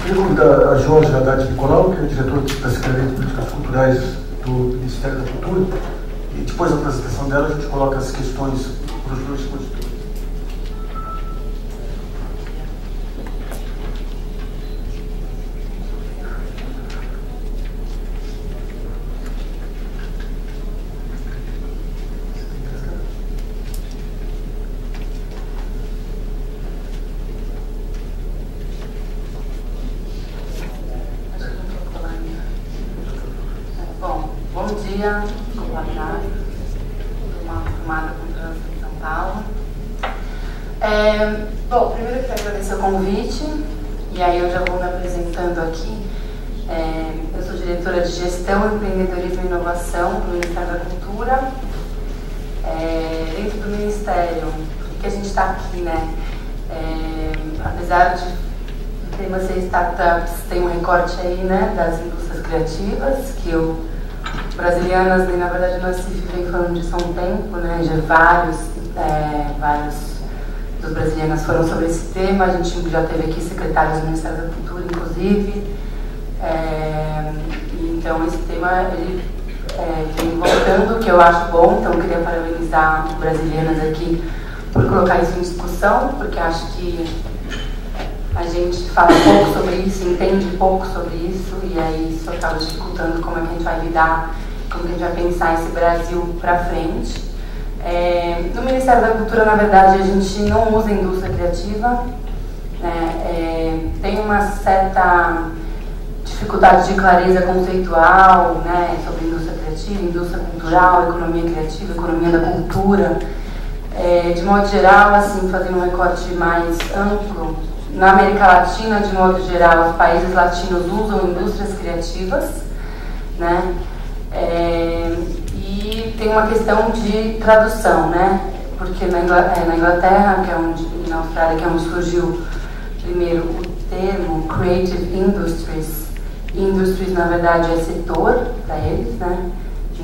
queria convidar a Jorge Haddad Nicolau, que é diretor da Secretaria de Políticas Culturais do Ministério da Cultura, e depois da apresentação dela a gente coloca as questões para os dois expositores. Boa tarde, uma formada com trânsito em São Paulo. Bom, primeiro eu quero agradecer o convite, e aí eu já vou me apresentando aqui. Eu sou diretora de Gestão, Empreendedorismo e Inovação do Ministério da Cultura. Dentro do Ministério, por que a gente está aqui, né? Apesar de o tema ser startups, tem um recorte aí, né, das indústrias criativas, que eu Brasilianas, na verdade, nós vem falando disso há um tempo, né? Já vários dos brasilianos foram sobre esse tema. A gente já teve aqui secretários do Ministério da Cultura, inclusive. Então, esse tema ele vem voltando, que eu acho bom. Então, eu queria parabenizar os brasilianos aqui por colocar isso em discussão, porque acho que a gente fala pouco sobre isso, entende pouco sobre isso, e aí isso acaba dificultando como é que a gente vai lidar, como que a gente vai pensar esse Brasil para frente. No Ministério da Cultura, na verdade, a gente não usa indústria criativa, né? Tem uma certa dificuldade de clareza conceitual, né, sobre indústria criativa, indústria cultural, economia criativa, economia da cultura. De modo geral, assim, fazendo um recorte mais amplo, na América Latina, de modo geral, os países latinos usam indústrias criativas, né? E tem uma questão de tradução, né? Porque na Inglaterra, e na Austrália, que é onde surgiu primeiro o termo Creative Industries. Industries, na verdade, é setor para eles, né?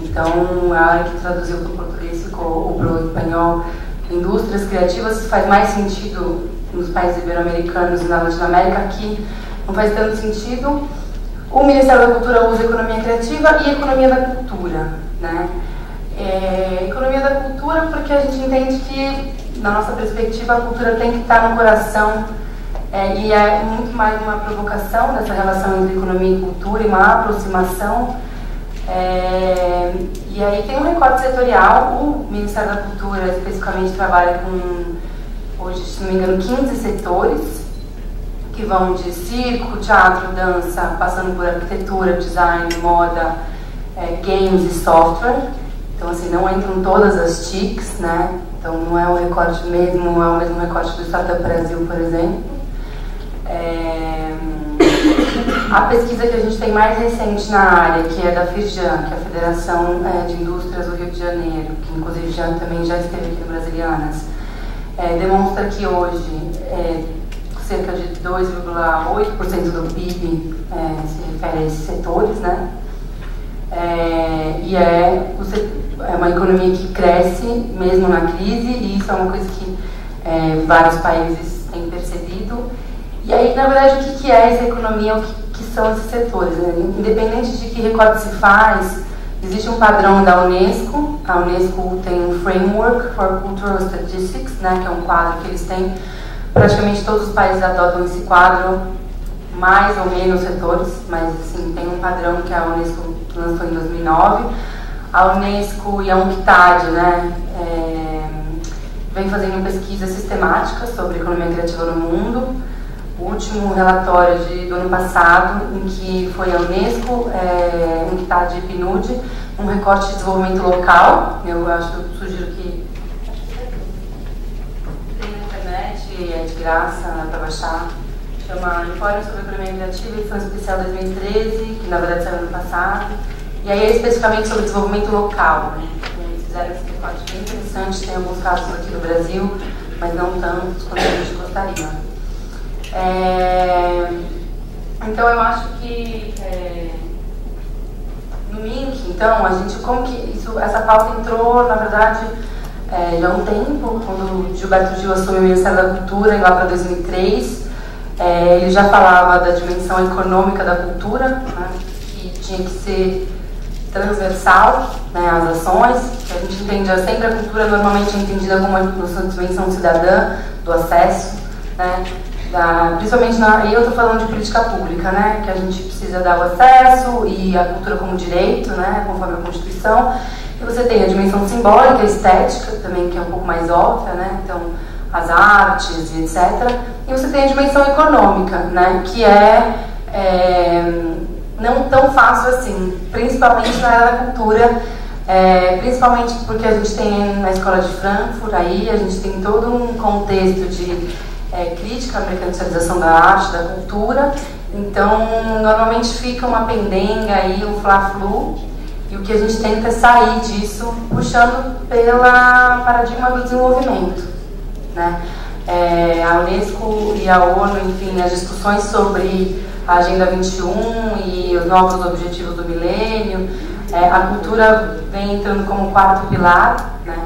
Então, a hora que traduziu para o português ou para o espanhol, indústrias criativas, faz mais sentido nos países ibero-americanos e na Latinoamérica. Aqui não faz tanto sentido. O Ministério da Cultura usa economia criativa e economia da cultura, né? Economia da cultura porque a gente entende que, na nossa perspectiva, a cultura tem que estar no coração, e é muito mais uma provocação dessa relação entre economia e cultura e uma aproximação. E aí tem um recorte setorial. O Ministério da Cultura especificamente trabalha com, hoje, se não me engano, 15 setores, que vão de circo, teatro, dança, passando por arquitetura, design, moda, games e software. Então, assim, não entram todas as TICs, né? Então, não é o recorte mesmo, não é o mesmo recorte do Startup Brasil, por exemplo. A pesquisa que a gente tem mais recente na área, que é da FIRJAN, que é a Federação de Indústrias do Rio de Janeiro, que inclusive também já esteve aqui no Brasilianas, demonstra que hoje cerca de 2,8% do PIB se refere a esses setores, né? E é uma economia que cresce mesmo na crise, e isso é uma coisa que vários países têm percebido. E aí, na verdade, o que é essa economia, o que são esses setores, né? Independente de que recorte se faz, existe um padrão da Unesco. A Unesco tem um Framework for Cultural Statistics, né, que é um quadro que eles têm. Praticamente todos os países adotam esse quadro, mais ou menos setores, mas assim, tem um padrão que a Unesco lançou em 2009. A Unesco e a UNCTAD, né, vem fazendo pesquisas sistemáticas sobre economia criativa no mundo. O último relatório do ano passado, em que foi a Unesco, UNCTAD e PNUD, um recorte de desenvolvimento local. Eu sugiro que tem na internet, é de graça, né, para baixar. Chama Informe sobre Economia Criativa, edição especial 2013, que na verdade saiu ano passado. E aí é especificamente sobre desenvolvimento local, né? Eles fizeram esse recorte bem interessante, tem alguns casos aqui no Brasil, mas não tantos quanto a gente gostaria. Então eu acho que no MINC, então, a gente, como que essa pauta entrou, na verdade, já há um tempo, quando o Gilberto Gil assumiu o Ministério da Cultura, lá para 2003, Ele já falava da dimensão econômica da cultura, né, que tinha que ser transversal, né, às ações, que a gente entende sempre a cultura normalmente é entendida como uma dimensão cidadã, do acesso, né, principalmente e eu estou falando de política pública, né, que a gente precisa dar o acesso e a cultura como direito, né, conforme a Constituição. E você tem a dimensão simbólica, estética também, que é um pouco mais óbvia, né, então as artes e etc. E você tem a dimensão econômica, né, que é não tão fácil assim, principalmente na área da cultura, principalmente porque a gente tem na Escola de Frankfurt, aí a gente tem todo um contexto de crítica à mercantilização da arte, da cultura, então normalmente fica uma pendenga aí, um fla-flu, e o que a gente tenta é sair disso, puxando pela paradigma do desenvolvimento, né? A Unesco e a ONU, enfim, as discussões sobre a Agenda 21 e os novos objetivos do milênio, a cultura vem entrando como quarto pilar, né?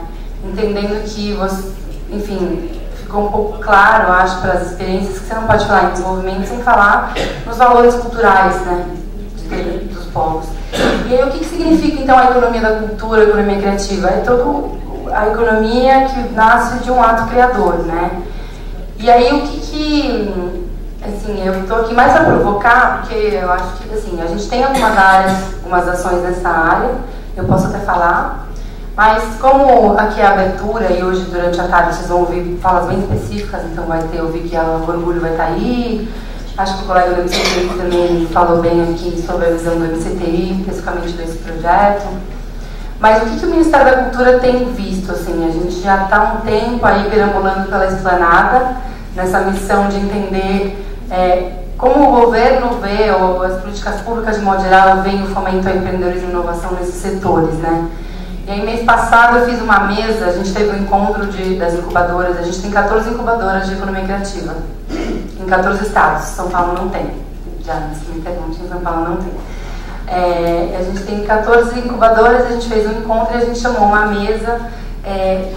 Entendendo que você, enfim, ficou um pouco claro, eu acho, para as experiências que você não pode falar em desenvolvimento sem falar nos valores culturais, né, dos povos. E aí o que significa então a economia da cultura, a economia criativa? É toda a economia que nasce de um ato criador, né? E aí o que assim, eu estou aqui mais para provocar, porque eu acho que assim, a gente tem algumas áreas, algumas ações nessa área, eu posso até falar, mas como aqui é a abertura e hoje durante a tarde vocês vão ouvir falas bem específicas, então vai ter, eu vi que o Orgulho vai estar aí, acho que o colega do MCTI também falou bem aqui sobre a visão do MCTI, especificamente desse projeto. Mas o que o Ministério da Cultura tem visto? Assim, a gente já está há um tempo aí perambulando pela esplanada, nessa missão de entender como o governo vê, ou as políticas públicas de modo geral, veem o fomento ao empreendedorismo e inovação nesses setores, né? E aí, mês passado, eu fiz uma mesa, a gente teve um encontro das incubadoras, a gente tem 14 incubadoras de economia criativa, em 14 estados, São Paulo não tem, já se me pergunte, em São Paulo não tem. A gente tem 14 incubadoras, a gente fez um encontro e a gente chamou uma mesa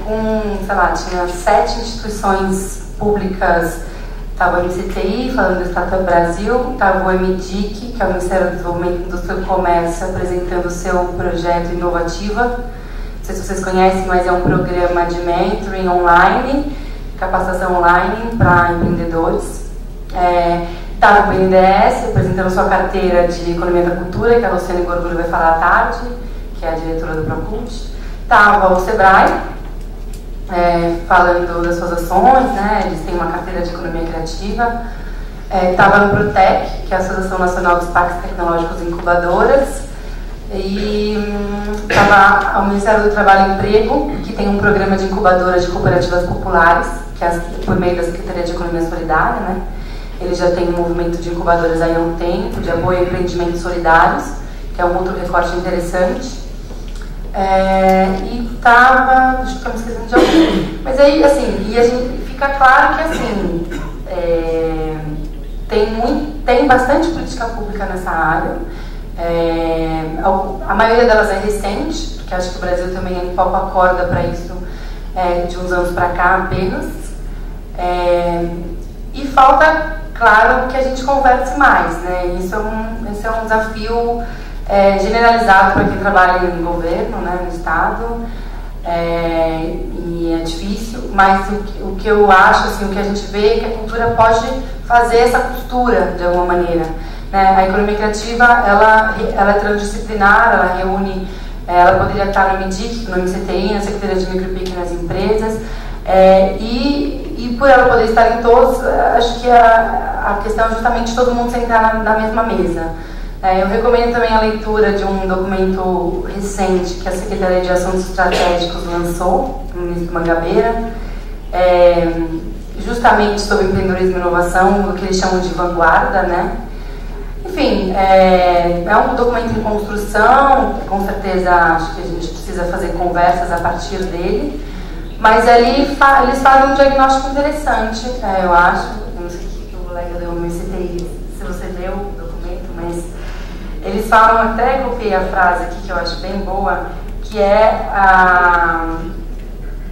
com, sei lá, tinha 7 instituições públicas. Estava o MCTI, falando do Startup Brasil, estava o MDIC, que é o Ministério do Desenvolvimento Industrial e Comércio, apresentando o seu projeto Inovativa. Não sei se vocês conhecem, mas é um programa de mentoring online, capacitação online para empreendedores. Estava o BNDES, apresentando sua carteira de Economia da Cultura, que a Luciane Gorgulho vai falar à tarde, que é a diretora do Procult. Estava o Sebrae, falando das suas ações, né? Eles têm uma carteira de economia criativa. Estava no Protec, que é a Associação Nacional dos Parques Tecnológicos e Incubadoras. E estava o Ministério do Trabalho e Emprego, que tem um programa de incubadoras de cooperativas populares, que é por meio da Secretaria de Economia Solidária, né? Ele já tem um movimento de incubadoras aí há um tempo, de apoio a empreendimentos solidários, que é um outro recorte interessante. E estava, acho que eu me esquecendo de alguém, mas aí, assim, e a gente fica claro que, assim, tem bastante política pública nessa área, a maioria delas é recente, porque acho que o Brasil também é um pouco acorda para isso de uns anos para cá apenas, e falta, claro, que a gente converse mais, né? Esse é um desafio generalizado para quem trabalha no governo, né, no Estado, e é difícil, mas o que eu acho, assim, o que a gente vê é que a cultura pode fazer essa costura de alguma maneira, né? A economia criativa, ela é transdisciplinar, ela reúne, ela poderia estar no MDIC, no MCTI, na Secretaria de Micro e Pequenas Empresas, e por ela poder estar em todos, acho que a questão é justamente todo mundo sentar na mesma mesa. Eu recomendo também a leitura de um documento recente que a Secretaria de Assuntos Estratégicos lançou, o ministro Mangabeira, justamente sobre empreendedorismo e inovação, o que eles chamam de vanguarda, né? Enfim, é um documento em construção, com certeza acho que a gente precisa fazer conversas a partir dele, mas ali eles fazem um diagnóstico interessante, eu acho. Eu não sei se o colega deu no MCTI, se você leu o documento, mas eles falam, até copiei a frase aqui que eu acho bem boa, que é a...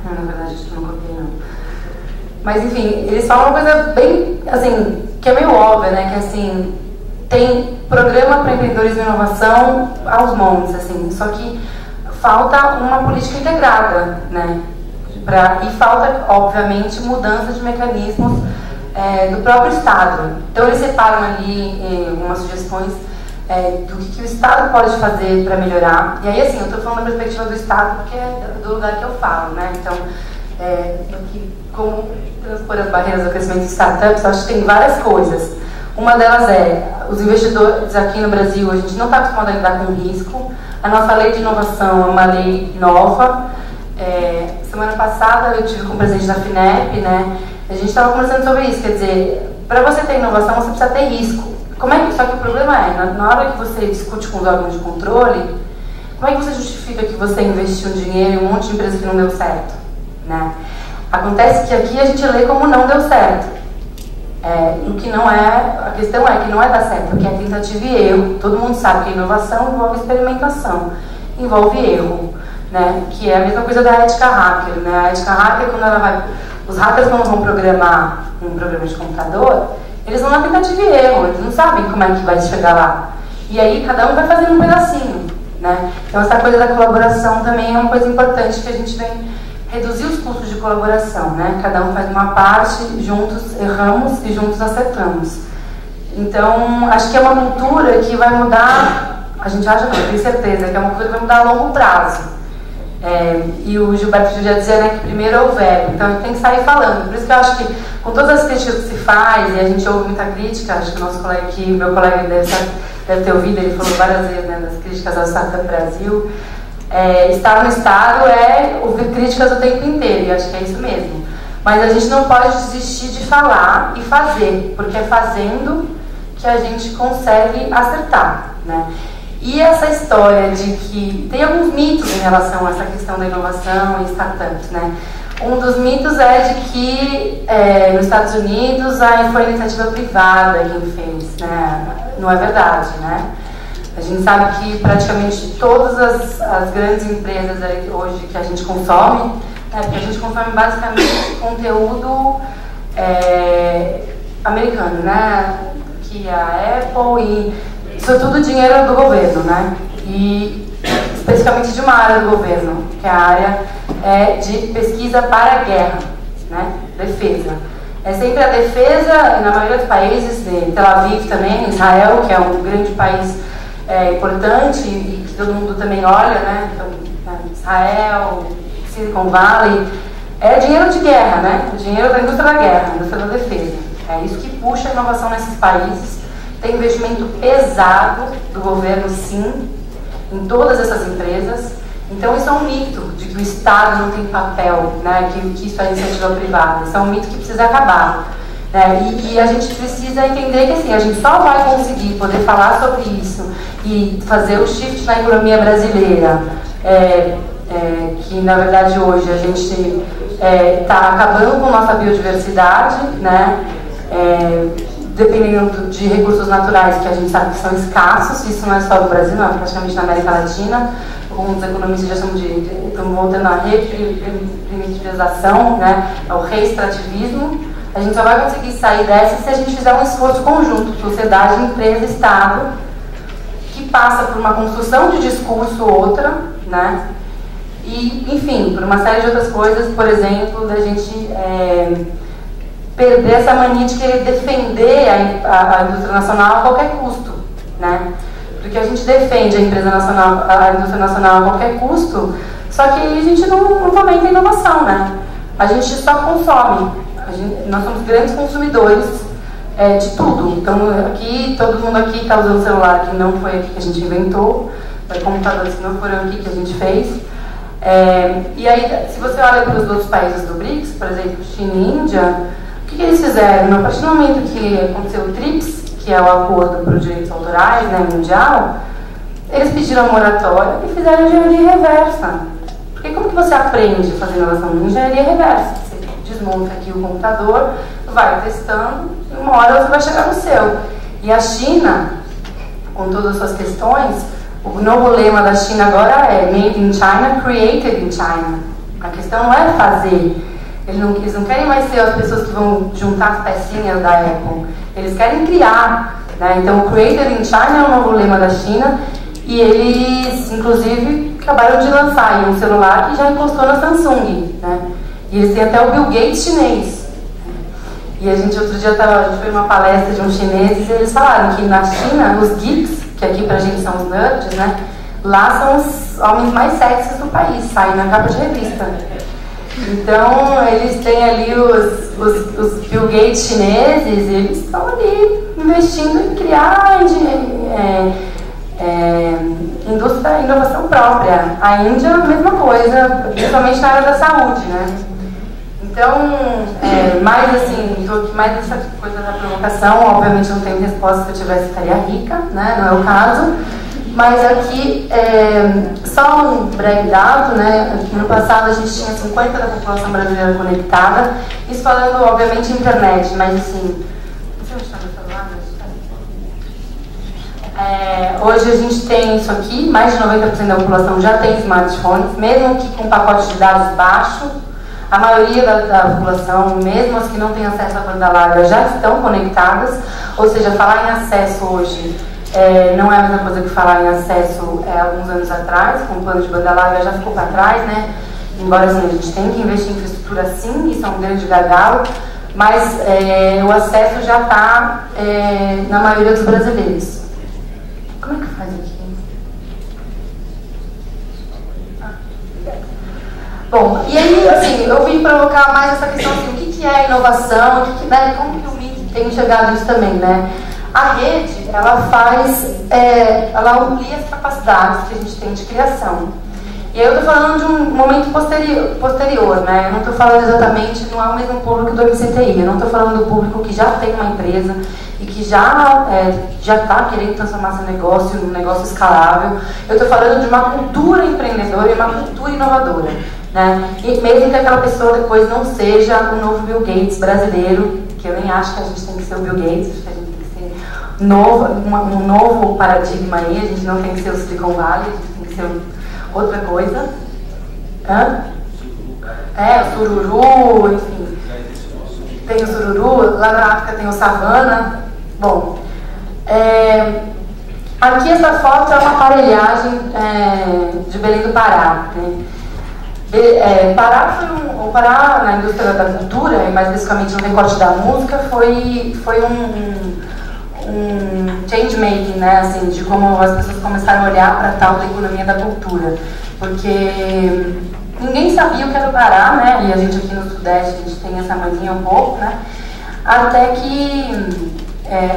Não, na verdade, acho que não copiei não. Mas enfim, eles falam uma coisa bem, assim, que é meio óbvia, né? Que assim, tem programa para empreendedores de inovação aos montes, assim, só que falta uma política integrada, né? E falta, obviamente, mudança de mecanismos do próprio Estado. Então eles separam ali algumas sugestões do que o Estado pode fazer para melhorar. E aí, assim, eu estou falando da perspectiva do Estado porque é do lugar que eu falo, né? Então, como transpor as barreiras do crescimento de startups, eu acho que tem várias coisas. Uma delas os investidores aqui no Brasil, a gente não está acostumado a lidar com risco. A nossa lei de inovação é uma lei nova. Semana passada eu tive com o presidente da FINEP, né? A gente estava conversando sobre isso, quer dizer, para você ter inovação você precisa ter risco. Só que o problema na hora que você discute com os órgãos de controle, como é que você justifica que você investiu dinheiro em um monte de empresas que não deu certo, né? Acontece que aqui a gente lê como não deu certo. O que não a questão é que não dar certo, porque é tentativa e erro. Todo mundo sabe que a inovação envolve experimentação, envolve erro, né? Que é a mesma coisa da ética hacker, né? A ética hacker, os hackers quando vão programar um programa de computador, eles vão na tentativa e erro, eles não sabem como é que vai chegar lá. E aí cada um vai fazendo um pedacinho, né? Então essa coisa da colaboração também é uma coisa importante que a gente vem reduzir os custos de colaboração, né? Cada um faz uma parte, juntos erramos e juntos acertamos. Então, acho que é uma cultura que vai mudar, a gente acha, não, tenho certeza, que é uma cultura que vai mudar a longo prazo. E o Gilberto já dizia, né, que primeiro é o verbo, então a gente tem que sair falando. Por isso que eu acho que, com todas as críticas que se faz, e a gente ouve muita crítica, acho que o nosso colega aqui, meu colega deve ter ouvido, ele falou várias vezes, né, das críticas ao Startup Brasil. Estar no Estado ouvir críticas o tempo inteiro, e acho que é isso mesmo. Mas a gente não pode desistir de falar e fazer, porque é fazendo que a gente consegue acertar, né? E essa história de que tem alguns mitos em relação a essa questão da inovação e startups, né? Um dos mitos é de que nos Estados Unidos foi a iniciativa privada quem fez, né? Não é verdade, né? A gente sabe que praticamente todas as grandes empresas hoje que a gente consome, porque a gente consome basicamente conteúdo americano, né? Que a Apple e isso é tudo dinheiro do governo, né? E especificamente de uma área do governo, que é a área de pesquisa para a guerra, né? Defesa. É sempre a defesa, na maioria dos países, Tel Aviv também, Israel, que é um grande país importante e que todo mundo também olha, né? Então, Israel, Silicon Valley, é dinheiro de guerra, né? O dinheiro da indústria da guerra, indústria da defesa. É isso que puxa a inovação nesses países. Tem investimento pesado do governo, sim, em todas essas empresas. Então isso é um mito de que o Estado não tem papel, né? Que isso é iniciativa privada. Isso é um mito que precisa acabar. E a gente precisa entender que assim, a gente só vai conseguir poder falar sobre isso e fazer o shift na economia brasileira, que na verdade hoje a gente está acabando com nossa biodiversidade, né? Dependendo de recursos naturais que a gente sabe que são escassos, isso não é só do Brasil, não, é praticamente na América Latina. Alguns economistas já estão voltando à reprimitivização, né? Ao reextrativismo. A gente só vai conseguir sair dessa se a gente fizer um esforço conjunto, sociedade, empresa, Estado, que passa por uma construção de discurso outra, né? E, enfim, por uma série de outras coisas, por exemplo, da gente perder essa mania de querer defender a indústria nacional a qualquer custo, né? Porque a gente defende a empresa nacional, a indústria nacional a qualquer custo, só que a gente não fomenta a inovação, né? A gente só consome. Nós somos grandes consumidores de tudo. Então, aqui, todo mundo aqui está usando celular que não foi aqui que a gente inventou, computadores que não foram aqui que a gente fez. E aí, se você olha para os outros países do BRICS, por exemplo, China e Índia, o que eles fizeram? A partir do momento que aconteceu o TRIPS, que é o acordo para os direitos autorais, né, mundial, eles pediram a moratória e fizeram engenharia reversa. Porque como que você aprende a fazer inovação em engenharia reversa? Você desmonta aqui o computador, vai testando e uma hora você vai chegar no seu. E a China, com todas as suas questões, o novo lema da China agora é Made in China, Created in China. A questão não é fazer. Eles não querem mais ser as pessoas que vão juntar as pecinhas da Apple. Eles querem criar, né? Então, o Creator in China é o novo lema da China, e eles, inclusive, acabaram de lançar aí um celular que já encostou na Samsung, né? E eles têm até o Bill Gates chinês. E a gente, outro dia, a gente foi numa palestra de uns chineses e eles falaram que na China, os geeks, que aqui pra gente são os nerds, né? Lá são os homens mais sexys do país, saem na capa de revista. Então, eles têm ali os Bill Gates chineses, e eles estão ali investindo em criar indústria, inovação própria. A Índia, a mesma coisa, principalmente na área da saúde, né? Então, mais assim, estou aqui mais nessa coisa da provocação. Obviamente não tenho resposta, se eu tivesse estaria rica, né? Não é o caso. Mas aqui, só um breve dado, né? No passado a gente tinha 50% da população brasileira conectada. Isso falando, obviamente, internet, mas assim... Não sei onde está meu celular, mas... hoje a gente tem isso aqui, mais de 90% da população já tem smartphones, mesmo que com pacote de dados baixo. A maioria da população, mesmo as que não têm acesso à banda larga, já estão conectadas. Ou seja, falar em acesso hoje não é a mesma coisa que falar em acesso alguns anos atrás. Com o plano de banda larga já ficou para trás, né? Embora assim, a gente tenha que investir em infraestrutura sim, isso é um grande gargalo, mas o acesso já está na maioria dos brasileiros. Como é que faz aqui? Bom, e aí, assim, eu vim provocar mais essa questão assim, o que é inovação, né, como que o MIT tem enxergado isso também, né? A rede, ela ela amplia as capacidades que a gente tem de criação. E aí eu estou falando de um momento posterior, né? Eu não estou falando exatamente, não é o mesmo público do MCTI, eu não estou falando do público que já tem uma empresa e que já está querendo transformar seu negócio num negócio escalável. Eu estou falando de uma cultura empreendedora e uma cultura inovadora, né? E mesmo que aquela pessoa depois não seja o novo Bill Gates brasileiro, que eu nem acho que a gente tem que ser o Bill Gates, acho que a gente tem que ser um novo paradigma aí, a gente não tem que ser o Silicon Valley, a gente tem que ser outra coisa. O sururu, enfim. Tem o sururu, lá na África tem o savana. Bom, aqui essa foto é uma aparelhagem de Belém do Pará, né? Pará na indústria da cultura, e mais especificamente no recorte da música, foi um change-making, né, assim, de como as pessoas começaram a olhar para a tal da economia da cultura, porque ninguém sabia o que era o Pará, né, e a gente aqui no Sudeste, a gente tem essa manhinha um pouco, né, até que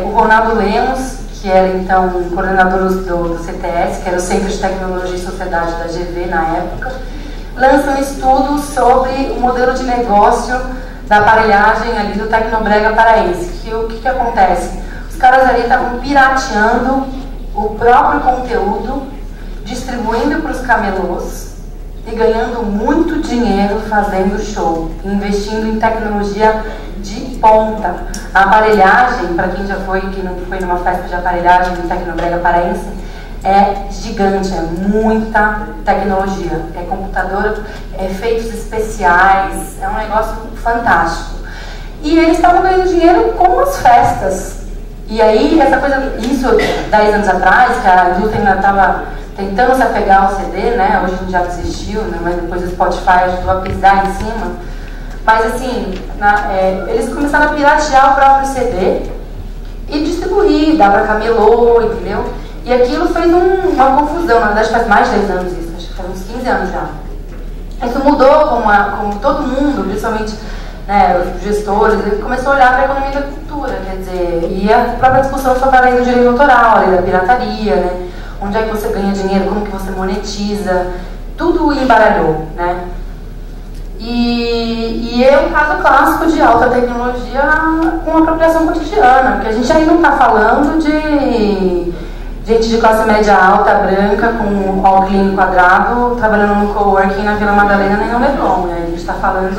o Ronaldo Lemos, que era então coordenador do CTS, que era o Centro de Tecnologia e Sociedade da GV na época, lança um estudo sobre o modelo de negócio da aparelhagem ali do Tecnobrega paraense. O que acontece? Os caras ali estavam pirateando o próprio conteúdo, distribuindo para os camelôs e ganhando muito dinheiro fazendo show, investindo em tecnologia de ponta. A aparelhagem, para quem já foi, que não foi numa festa de aparelhagem do Tecnobrega paraense, é gigante, é muita tecnologia, é computador, efeitos especiais, é um negócio fantástico. E eles estavam ganhando dinheiro com as festas. E aí, essa coisa, isso 10 anos atrás, que a indústria ainda estava tentando se apegar ao CD, né? Hoje a gente já desistiu, né? Mas depois o Spotify ajudou a pisar em cima. Mas assim, eles começaram a piratear o próprio CD e distribuir, dar para camelô, entendeu? E aquilo fez uma confusão, na verdade faz mais de 10 anos isso, acho que faz uns 15 anos já. Isso mudou como todo mundo, principalmente os gestores, começou a olhar para a economia da cultura, quer dizer, e a própria discussão sobre a lei do direito autoral, a lei da pirataria, né? Onde é que você ganha dinheiro, como que você monetiza, tudo embaralhou, né? E é um caso clássico de alta tecnologia com apropriação cotidiana, porque a gente aí não está falando de gente de classe média alta, branca, com óculos quadrado, trabalhando no coworking na Vila Madalena nem no Leblon, né? A gente está falando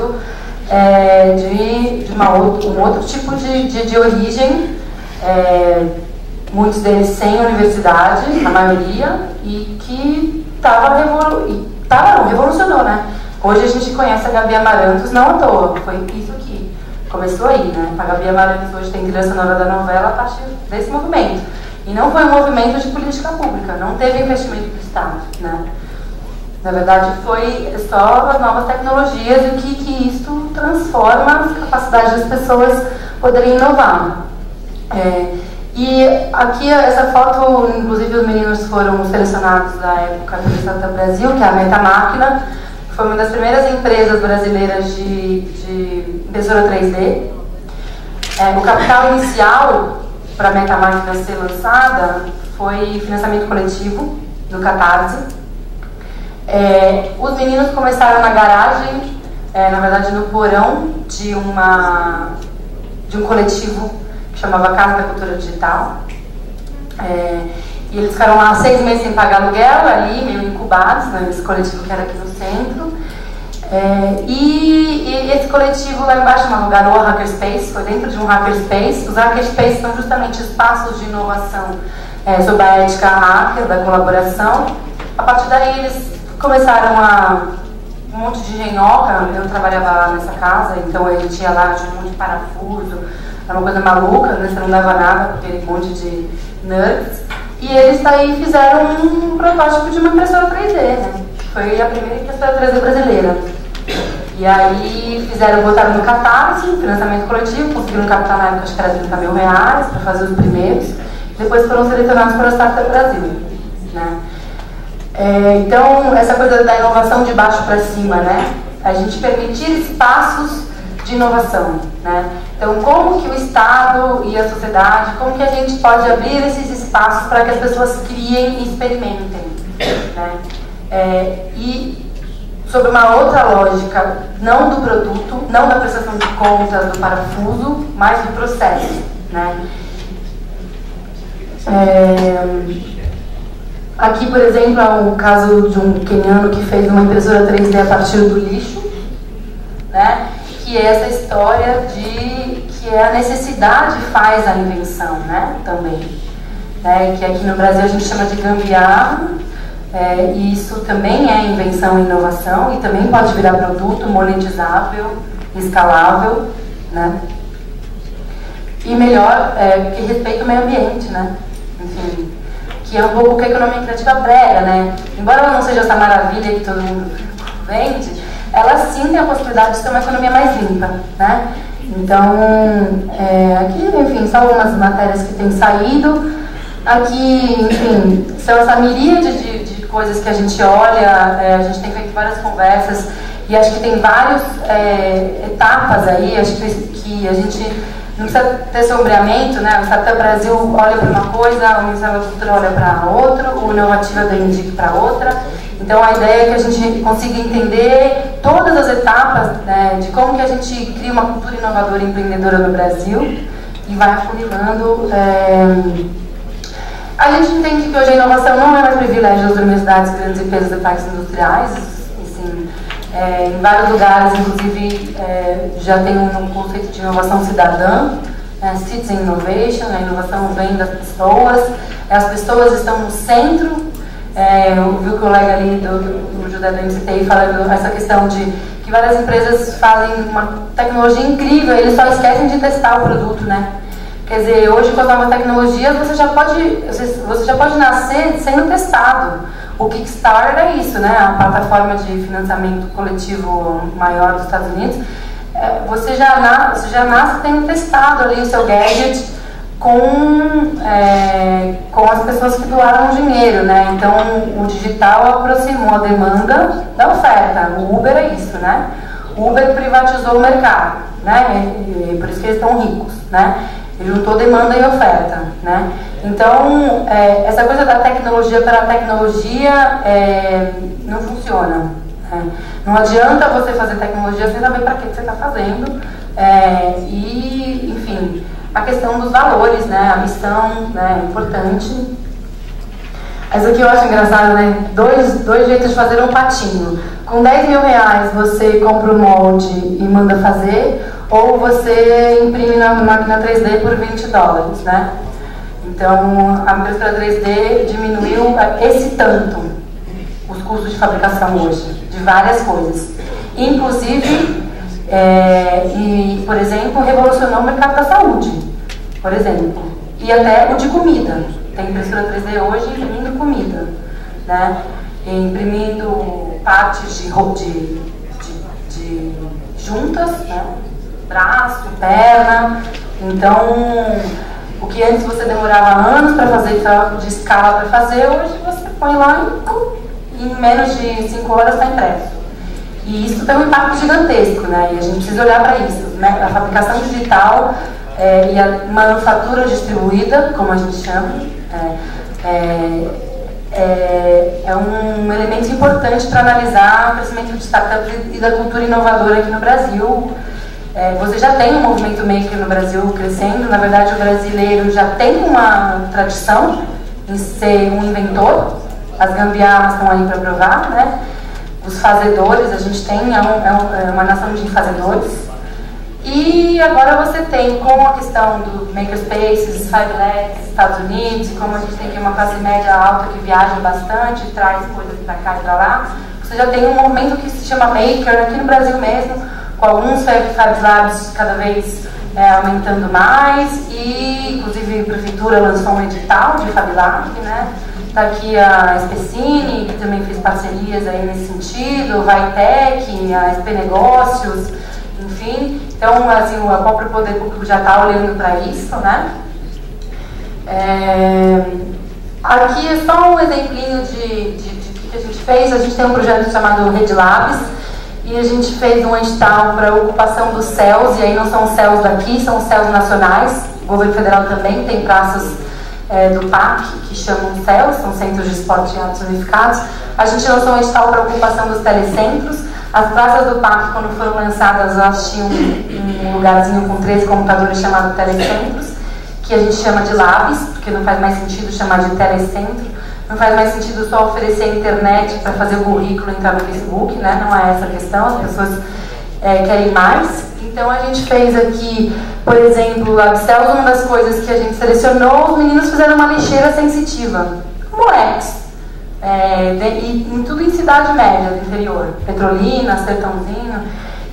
de um outro tipo de origem, muitos deles sem universidade, a maioria, e que revolucionou, né? Hoje a gente conhece a Gabi Amarantos não à toa, foi isso aqui. Começou aí, né? A Gabi Amarantos hoje tem trilha sonora da novela a partir desse movimento. E não foi um movimento de política pública, não teve investimento do Estado, né? Na verdade, foi só as novas tecnologias e o que isso transforma as capacidades das pessoas poderem inovar. E aqui, essa foto, inclusive os meninos foram selecionados na época do Startup Brasil, que é a Metamáquina, que foi uma das primeiras empresas brasileiras de impressora 3D. O capital inicial para a Metamáquina ser lançada foi financiamento coletivo, no Catarse. Os meninos começaram na garagem, na verdade no porão de um coletivo que chamava Casa da Cultura Digital. E eles ficaram lá 6 meses sem pagar aluguel, ali meio incubados, né, nesse coletivo que era aqui no centro. E esse coletivo lá embaixo chamava Garoa Hackerspace, foi dentro de um hackerspace. Os hackerspaces são justamente espaços de inovação sobre a ética hacker, da colaboração. A partir daí eles começaram um monte de engenhoca. Eu trabalhava lá nessa casa, então a gente ia lá, tinha um monte de parafuso, era uma coisa maluca, né? Você não dava nada com aquele monte de nerds. E eles daí fizeram um protótipo de uma impressora 3D, né? Foi a primeira impressora 3D brasileira. E aí botaram no Catarse, financiamento coletivo, conseguiram captar na época, acho que era 30 mil reais para fazer os primeiros. Depois foram selecionados para o Startup Brasil, né? Então, essa coisa da inovação de baixo para cima, né? A gente permitir espaços de inovação, né? Então, como que o Estado e a sociedade, como que a gente pode abrir esses espaços para que as pessoas criem e experimentem, né? E sobre uma outra lógica, não do produto, não da prestação de contas, do parafuso, mas do processo, né? Aqui, por exemplo, é o caso de um queniano que fez uma impressora 3D a partir do lixo, né? Que é essa história de que a necessidade faz a invenção, né? Também, né? Que aqui no Brasil a gente chama de gambiarra, e isso também é invenção e inovação, e também pode virar produto monetizável, escalável, né? E melhor, que respeita o meio ambiente, né? Enfim, que é um pouco que a economia criativa prega, né? Embora ela não seja essa maravilha que todo mundo vende, ela sim tem a possibilidade de ser uma economia mais limpa, né? Então, aqui, enfim, são algumas matérias que têm saído. Aqui, enfim, são essa miríade de coisas que a gente olha, a gente tem feito várias conversas e acho que tem várias etapas aí, acho que a gente não precisa ter sombreamento, né? O Startup Brasil olha para uma coisa, o Ministério da Cultura olha para outra, o Inovativa da Indic para outra. Então a ideia é que a gente consiga entender todas as etapas, né, de como que a gente cria uma cultura inovadora e empreendedora no Brasil e vai afunilando. A gente entende que hoje a inovação não é mais privilégio das universidades, grandes empresas e parques industriais. Assim, em vários lugares, inclusive, já tem um conceito de inovação cidadã, Citizen Innovation, a inovação vem das pessoas, as pessoas estão no centro. Eu vi o colega ali do José do MCTI falando essa questão de que várias empresas fazem uma tecnologia incrível, eles só esquecem de testar o produto, né? Quer dizer, hoje com as novas tecnologias você já pode nascer sendo testado. O Kickstarter é isso, né? A plataforma de financiamento coletivo maior dos Estados Unidos. Você já nasce tendo testado ali o seu gadget com as pessoas que doaram dinheiro, né? Então o digital aproximou a demanda da oferta. O Uber é isso, né? O Uber privatizou o mercado, né? E por isso que eles estão ricos, né? Ele juntou demanda e oferta, né? Então, essa coisa da tecnologia pela tecnologia não funciona. Né? Não adianta você fazer tecnologia sem saber para que você está fazendo. E, enfim, a questão dos valores, né? A missão, né? É importante. Essa aqui eu acho engraçado, né? Dois jeitos de fazer um patinho. Com 10 mil reais você compra o molde e manda fazer, ou você imprime na máquina 3D por $20, né? Então, a impressora 3D diminuiu esse tanto os custos de fabricação hoje, de várias coisas. Inclusive, E, por exemplo, revolucionou o mercado da saúde, por exemplo, e até o de comida. Tem impressora 3D hoje imprimindo comida, né? Imprimindo partes de juntas, né? Braço, perna. Então, o que antes você demorava anos para fazer, de escala para fazer, hoje você põe lá e em menos de 5 horas está impresso. E isso tem um impacto gigantesco, né? E a gente precisa olhar para isso, né? A fabricação digital e a manufatura distribuída, como a gente chama, é um elemento importante para analisar o crescimento de startups e da cultura inovadora aqui no Brasil. Você já tem um movimento maker no Brasil crescendo. Na verdade, o brasileiro já tem uma tradição em ser um inventor. As gambiarras estão aí para provar, né? Os fazedores, a gente tem uma nação de fazedores. E agora você tem, com a questão do Makerspaces, Five Labs, Estados Unidos, e como a gente tem aqui uma classe média alta que viaja bastante, traz coisas para cá e para lá, você já tem um movimento que se chama Maker, aqui no Brasil mesmo, com alguns Five Labs cada vez aumentando mais, e inclusive a Prefeitura lançou um edital de Fab Lab, né? Está aqui a Specine, que também fez parcerias aí nesse sentido, Vaitec, a SP Negócios, enfim. Então, assim, o próprio poder público já está olhando para isso, né? Aqui é só um exemplinho de que a gente fez. A gente tem um projeto chamado Rede Labs, e a gente fez um edital para ocupação dos céus, e aí não são os céus daqui, são os céus nacionais. O governo federal também tem praças do PAC, que chamam céus, são Centros de Esporte e Artes Unificados. A gente lançou um edital para ocupação dos telecentros. As praças do PAC, quando foram lançadas, elas tinham um lugarzinho com 13 computadores chamado telecentros, que a gente chama de labs, porque não faz mais sentido chamar de telecentro. Não faz mais sentido só oferecer internet para fazer o currículo e entrar no Facebook, né? Não é essa a questão, as pessoas querem mais. Então a gente fez aqui, por exemplo, a Abcels, uma das coisas que a gente selecionou, os meninos fizeram uma lixeira sensitiva, moleques. E tudo em cidade média do interior, Petrolina, Sertãozinho.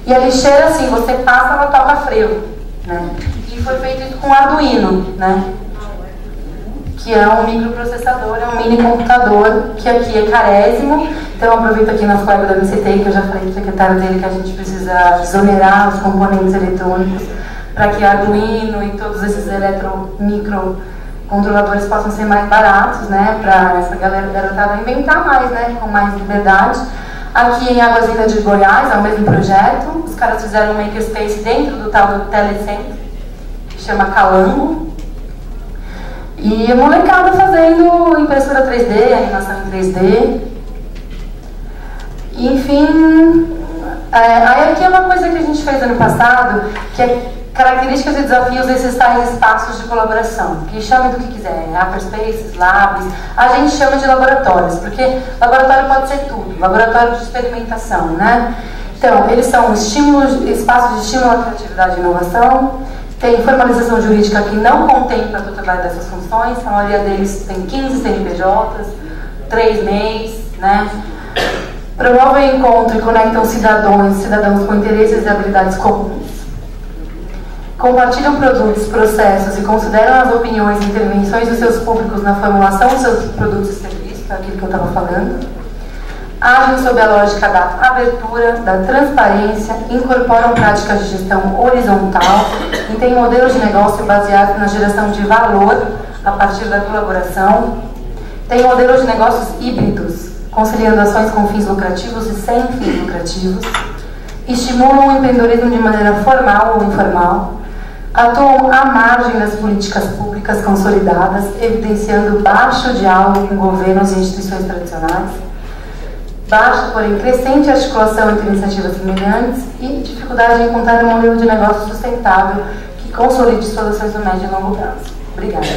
E a lixeira, assim, você passa, ela toca freio, né? E foi feito isso com Arduino, né? Que é um microprocessador, é um mini computador, que aqui é carésimo. Então eu aproveito aqui nosso colega da MCT, que eu já falei para o secretário dele que a gente precisa desonerar os componentes eletrônicos para que Arduino e todos esses microcontroladores possam ser mais baratos, né? Para essa garotada inventar mais, né? Com mais liberdade. Aqui em Águas Lindas de Goiás, é o mesmo projeto. Os caras fizeram um makerspace dentro do tal do telecentro, que chama Calango. E a molecada fazendo impressora 3D, animação em 3D. Enfim, aí aqui é uma coisa que a gente fez ano passado, que é características e desafios desses tais espaços de colaboração, que chamem do que quiser, hackerspaces, labs, a gente chama de laboratórios, porque laboratório pode ser tudo, laboratório de experimentação, né? Então, eles são espaços de estímulo à criatividade e inovação. Tem formalização jurídica que não contempla a totalidade dessas funções, a maioria deles tem 15 CNPJs, 3 MEIs, né? Promovem encontro e conectam cidadãos com interesses e habilidades comuns. Compartilham produtos, processos e consideram as opiniões e intervenções dos seus públicos na formulação dos seus produtos e serviços, que é aquilo que eu estava falando. Agem sob a lógica da abertura, da transparência, incorporam práticas de gestão horizontal e têm modelos de negócio baseados na geração de valor a partir da colaboração. Têm modelos de negócios híbridos, conciliando ações com fins lucrativos e sem fins lucrativos. Estimulam o empreendedorismo de maneira formal ou informal. Atuam à margem das políticas públicas consolidadas, evidenciando baixo diálogo com governos e instituições tradicionais. Baixa, porém crescente articulação entre iniciativas semelhantes e dificuldade em encontrar um modelo de negócio sustentável que consolide soluções no médio e longo prazo. Obrigada.